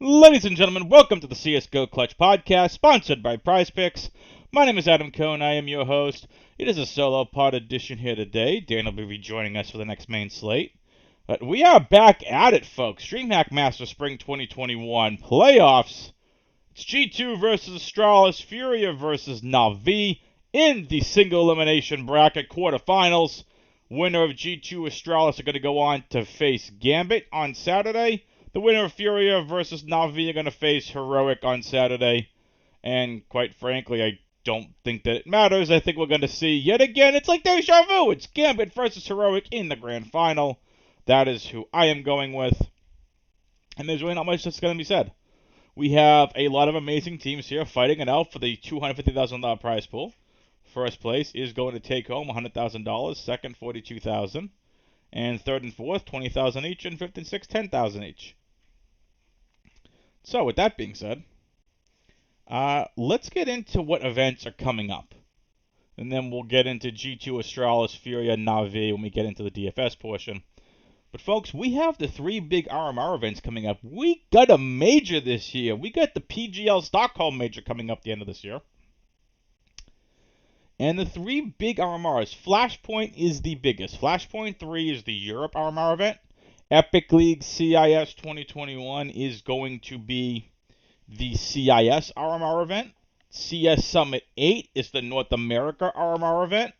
Ladies and gentlemen, welcome to the CSGO Clutch Podcast, sponsored by PrizePicks. My name is Adam Cohn, I am your host. It is a solo pod edition here today. Dan will be rejoining us for the next main slate. But we are back at it, folks. Dreamhack Masters Spring 2021 playoffs. It's G2 versus Astralis, Furia versus Na'Vi in the single elimination bracket quarterfinals. Winner of G2 Astralis are going to go on to face Gambit on Saturday. The winner of Furia versus Na'Vi are going to face Heroic on Saturday. And quite frankly, I don't think that it matters. I think we're going to see, yet again, it's like deja vu. It's Gambit versus Heroic in the grand final. That is who I am going with. And there's really not much that's going to be said. We have a lot of amazing teams here fighting it out for the $250,000 prize pool. First place is going to take home $100,000. Second, $42,000. And third and fourth, $20,000 each. And fifth and sixth, $10,000 each. So, with that being said, let's get into what events are coming up. And then we'll get into G2 Astralis, Furia, Na'Vi when we get into the DFS portion. But folks, we have the three big RMR events coming up. We got a major this year. We got the PGL Stockholm major coming up at the end of this year. And the three big RMRs, Flashpoint is the biggest. Flashpoint 3 is the Europe RMR event. Epic League CIS 2021 is going to be the CIS RMR event. CS Summit 8 is the North America RMR event.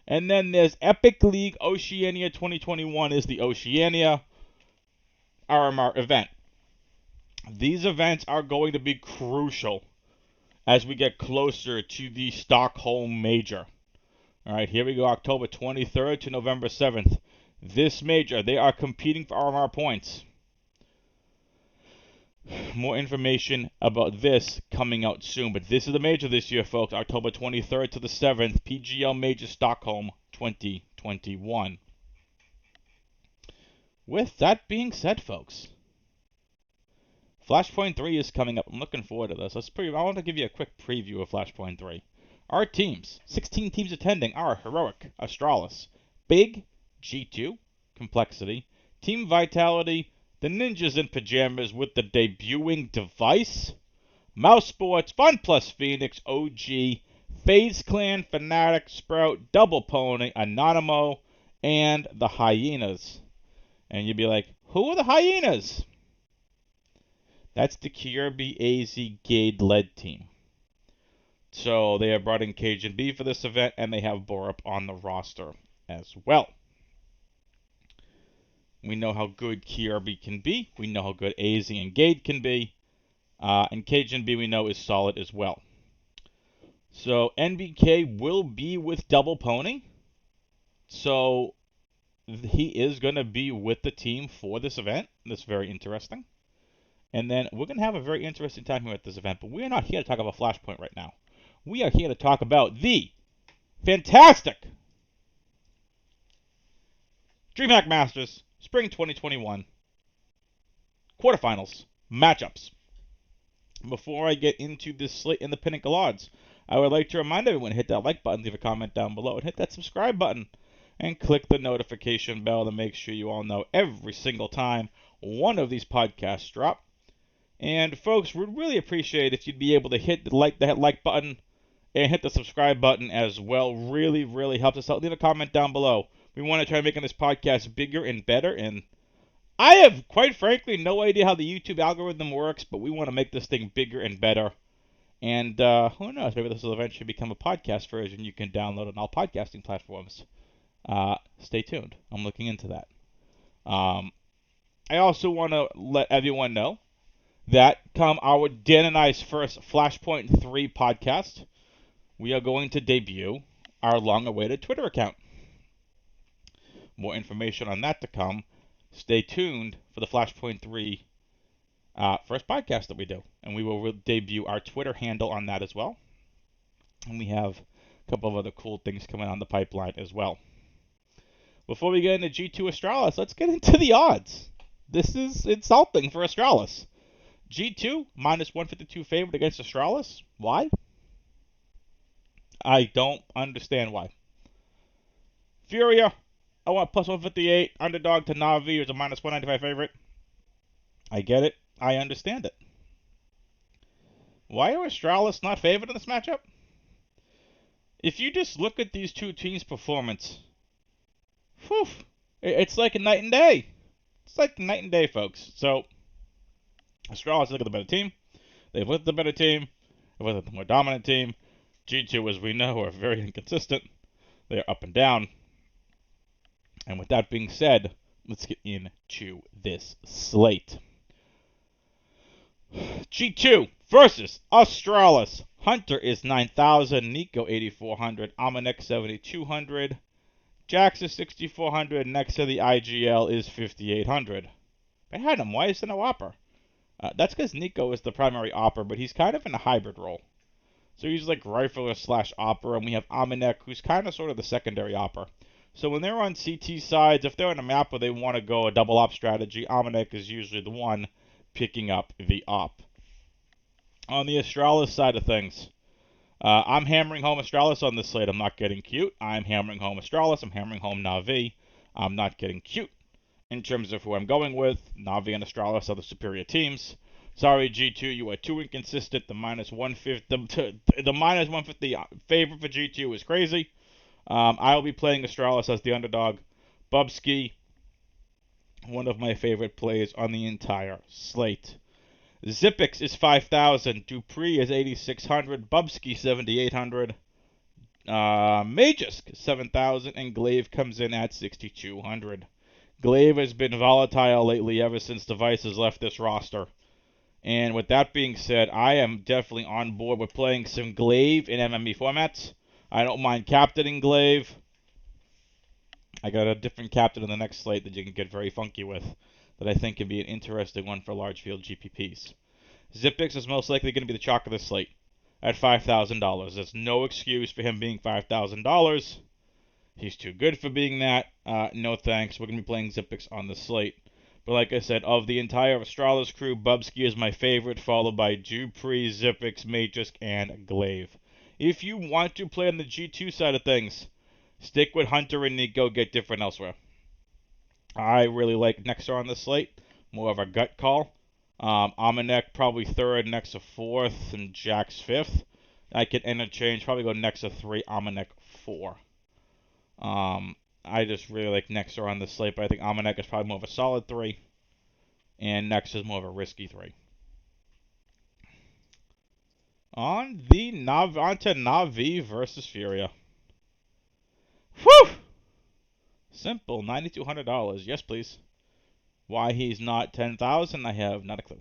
And then there's Epic League Oceania 2021 is the Oceania RMR event. These events are going to be crucial as we get closer to the Stockholm Major. All right, here we go, October 23rd to November 7th. This major, they are competing for RMR points. More information about this coming out soon, but this is the major this year, folks. October 23rd to the 7th, PGL Major Stockholm 2021. With that being said, folks, Flashpoint 3 is coming up. I'm looking forward to this. I want to give you a quick preview of Flashpoint 3. Our teams, 16 teams attending, are Heroic, Astralis, Big, G2, Complexity, Team Vitality, the Ninjas in Pajamas with the debuting device, Mouse Sports, Fun Plus Phoenix, OG, FaZe Clan, Fnatic, Sprout, Double Pony, Anonymo, and the Hyenas. And you'd be like, who are the Hyenas? That's the Kirby AZ Gade-led team. So they have brought in Cajun B for this event, and they have Borup on the roster as well. We know how good Kirby can be. We know how good AZ and Gade can be. And Cajun B we know is solid as well. So NBK will be with Double Pony. So he is going to be with the team for this event. That's very interesting. And then we're going to have a very interesting time here at this event. But we're not here to talk about Flashpoint right now. We are here to talk about the fantastic Dreamhack Masters Spring 2021 quarterfinals matchups. Before I get into this slate and the Pinnacle odds, I would like to remind everyone to hit that like button, leave a comment down below, and hit that subscribe button, and click the notification bell to make sure you all know every single time one of these podcasts drop. And folks, we'd really appreciate if you'd be able to hit the like button and hit the subscribe button as well. Really, really helps us out. Leave a comment down below. We want to try making this podcast bigger and better, and I have, quite frankly, no idea how the YouTube algorithm works, but we want to make this thing bigger and better. And who knows, maybe this will eventually become a podcast version you can download on all podcasting platforms. Stay tuned. I'm looking into that. I also want to let everyone know that come our Dan and I's first Flashpoint 3 podcast, we are going to debut our long-awaited Twitter account. More information on that to come. Stay tuned for the Flashpoint 3 first podcast that we do. And we will debut our Twitter handle on that as well. And we have a couple of other cool things coming on the pipeline as well. Before we get into G2 Astralis, let's get into the odds. This is insulting for Astralis. G2, minus 152 favorite against Astralis. Why? I don't understand why. Furia, I want plus 158. Underdog to Na'Vi is a minus 195 favorite. I get it. I understand it. Why are Astralis not favored in this matchup? If you just look at these two teams' performance, whew, it's like a night and day. It's like night and day, folks. So, Astralis look at the better team. They've looked at the better team. They've looked at the more dominant team. G2, as we know, are very inconsistent. They're up and down. And with that being said, let's get into this slate. G2 versus Astralis. Hunter is 9,000, Nico 8,400, Amanek 7,200, Jax is 6,400, next to the IGL is 5,800. Behind him, why is there no Opper? That's because Nico is the primary Opper, but he's kind of in a hybrid role. So he's like Rifler slash Opper, and we have Amanek, who's kind of sort of the secondary Opper. So when they're on CT sides, if they're on a map where they want to go a double op strategy, Amanek is usually the one picking up the op. On the Astralis side of things, I'm hammering home Astralis on this slate. I'm not getting cute. I'm hammering home Astralis. I'm hammering home Na'Vi. I'm not getting cute in terms of who I'm going with. Na'Vi and Astralis are the superior teams. Sorry, G2, you are too inconsistent. The minus 150, the minus 150 favorite for G2 is crazy. I will be playing Astralis as the underdog. Bubsky, one of my favorite plays on the entire slate. Zipix is 5,000. Dupree is 8,600. Bubsky 7,800. Magisk 7,000. And Glaive comes in at 6,200. Glaive has been volatile lately ever since Device has left this roster. And with that being said, I am definitely on board with playing some Glaive in MME formats. I don't mind captaining Glaive. I got a different captain in the next slate that you can get very funky with, that I think can be an interesting one for large field GPPs. Zipix is most likely going to be the chalk of the slate at $5,000. There's no excuse for him being $5,000. He's too good for being that. No thanks. We're going to be playing Zipix on the slate. But like I said, of the entire Astralis crew, Bubsky is my favorite, followed by Dupree, Zipix, Magisk, and Glaive. If you want to play on the G2 side of things, stick with Hunter and Nico, get different elsewhere. I really like Nexar on the slate. More of a gut call. Amanek probably third, Nexa fourth, and Jax fifth. I can interchange, probably go Nexa 3, Amanek 4. I just really like Nexar on the slate, but I think Amanek is probably more of a solid 3, and Nexa is more of a risky 3. On to Na'Vi versus Furia. Whew! Simple, $9,200. Yes, please. Why he's not 10,000, I have not a clue.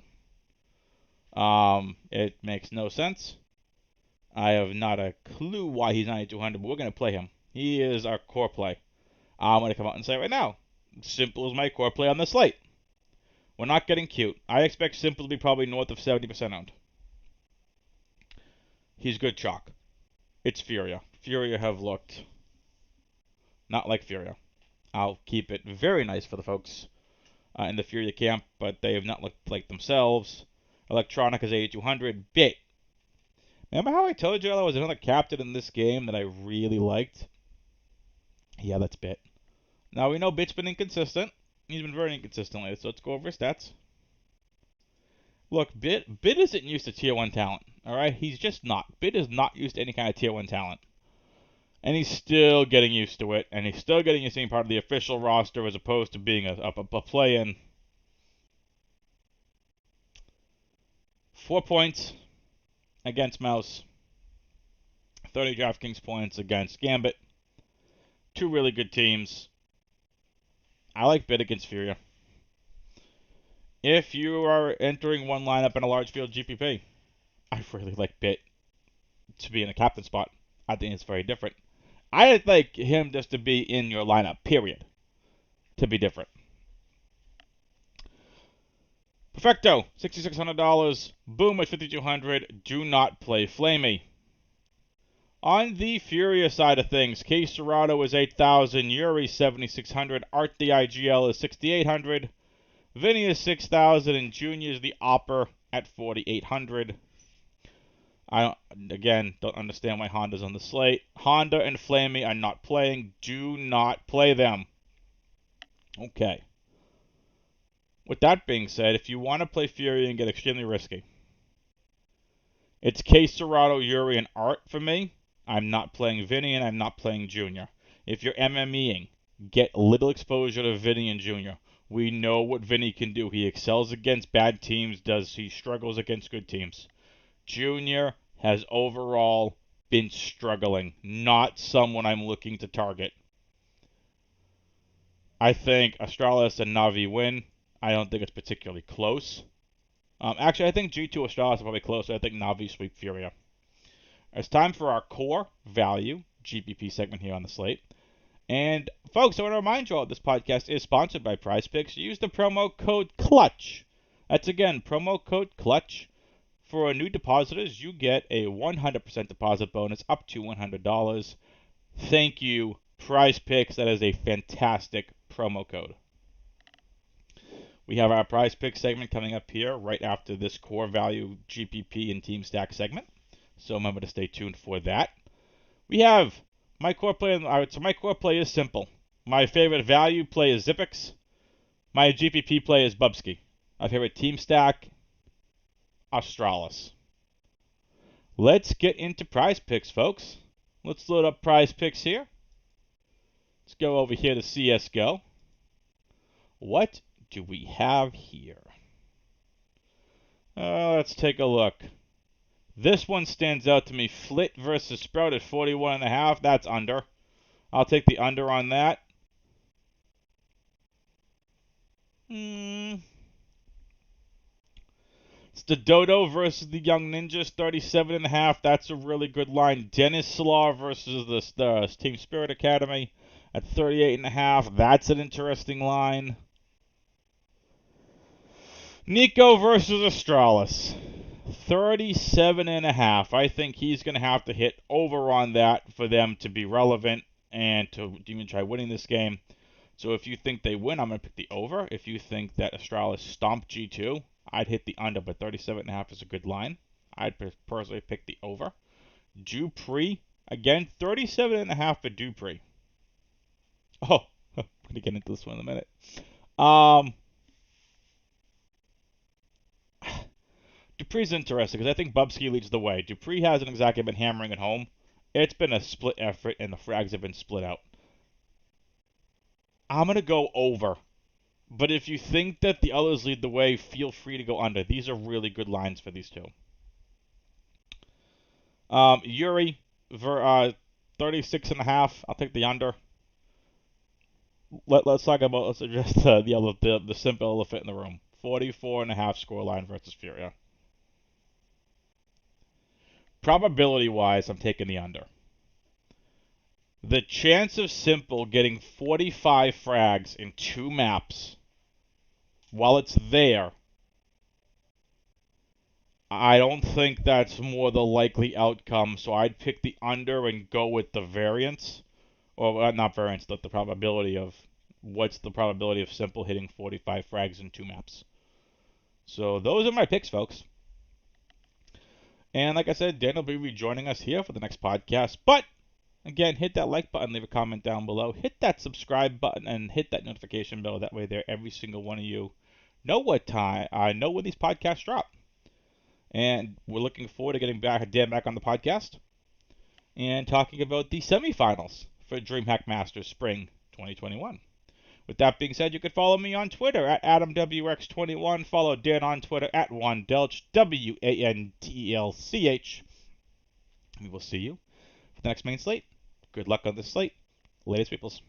It makes no sense. I have not a clue why he's 9,200, but we're going to play him. He is our core play. I'm going to come out and say right now, Simple is my core play on the slate. We're not getting cute. I expect Simple to be probably north of 70% owned. He's good chalk. It's Furia. Furia have looked not like Furia. I'll keep it very nice for the folks in the Furia camp, but they have not looked like themselves. Electronic is 8,200. Bit. Remember how I told you there was another captain in this game that I really liked? Yeah, that's Bit. Now we know Bit's been inconsistent. He's been very inconsistent lately, so let's go over his stats. Look, Bit isn't used to Tier 1 talent, alright? He's just not. Bit is not used to any kind of Tier 1 talent. And he's still getting used to it, and he's still getting used to being part of the official roster as opposed to being a play-in. 4 points against Mouse. 30 Draftkings points against Gambit. Two really good teams. I like Bit against Furia. If you are entering one lineup in a large field GPP, I really like Bit to be in a captain spot. I think it's very different. I'd like him just to be in your lineup, period. To be different. Perfecto, $6,600. Boom at $5,200. Do not play Flamey. On the Furia side of things, K Serrato is 8,000, Yuri 7,600, Art the IGL is 6,800, Vinny is 6,000, and Junior is the Opper at 4,800. I don't understand why Honda's on the slate. Honda and Flamey are not playing. Do not play them. Okay. With that being said, if you want to play Fury and get extremely risky, it's Case Serrato, Yuri, and Art for me. I'm not playing Vinny and I'm not playing Junior. If you're MMEing, get little exposure to Vinny and Junior. We know what Vinny can do. He excels against bad teams, he struggles against good teams. Junior has overall been struggling, not someone I'm looking to target. I think Astralis and Navi win. I don't think it's particularly close. Actually, I think G2 Astralis are probably closer. I think Navi sweep Furia. It's time for our core value GPP segment here on the slate. And folks, I want to remind you all this podcast is sponsored by PrizePicks. Use the promo code CLUTCH. That's again, promo code CLUTCH. For new depositors, you get a 100% deposit bonus up to $100. Thank you, PrizePicks. That is a fantastic promo code. We have our PrizePicks segment coming up here right after this core value GPP and team stack segment. So remember to stay tuned for that. We have my core play. So my core play is simple. My favorite value play is Zippix. My GPP play is Bubsky. My favorite team stack, Astralis. Let's get into PrizePicks, folks. Let's load up PrizePicks here. Let's go over here to CSGO. What do we have here? Let's take a look. This one stands out to me. Flit versus Sprout at 41.5. That's under. I'll take the under on that. It's the Dodo versus the Young Ninjas, 37.5. That's a really good line. Dennis Slaw versus the Team Spirit Academy at 38.5. That's an interesting line. Nico versus Astralis, 37.5. I think he's going to have to hit over on that for them to be relevant and to even try winning this game. So if you think they win, I'm going to pick the over. If you think that Astralis stomped G2, I'd hit the under, but 37.5 is a good line. I'd personally pick the over. Dupree, again, 37.5 for Dupree. Oh, I'm going to get into this one in a minute. Dupree's interesting because I think Bubsky leads the way. Dupree hasn't exactly been hammering it home. It's been a split effort, and the frags have been split out. I'm going to go over. But if you think that the others lead the way, feel free to go under. These are really good lines for these two. Yuri, 36.5. I'll take the under. Let's address the simple elephant in the room. 44.5 scoreline versus Furia. Probability-wise, I'm taking the under. The chance of Simple getting 45 frags in 2 maps, while it's there, I don't think that's more the likely outcome, so I'd pick the under and go with the variance. Or not variance, but the probability of, what's the probability of Simple hitting 45 frags in 2 maps. So those are my picks, folks. And like I said, Dan will be rejoining us here for the next podcast. But again, hit that like button, leave a comment down below, hit that subscribe button, and hit that notification bell. That way, every single one of you know what time I know when these podcasts drop. And we're looking forward to getting Dan back on the podcast and talking about the semifinals for Dreamhack Masters Spring 2021. With that being said, you can follow me on Twitter at AdamWX21. Follow Dan on Twitter at WanDelch, WanDelch. We will see you for the next main slate. Good luck on this slate. Latest peoples.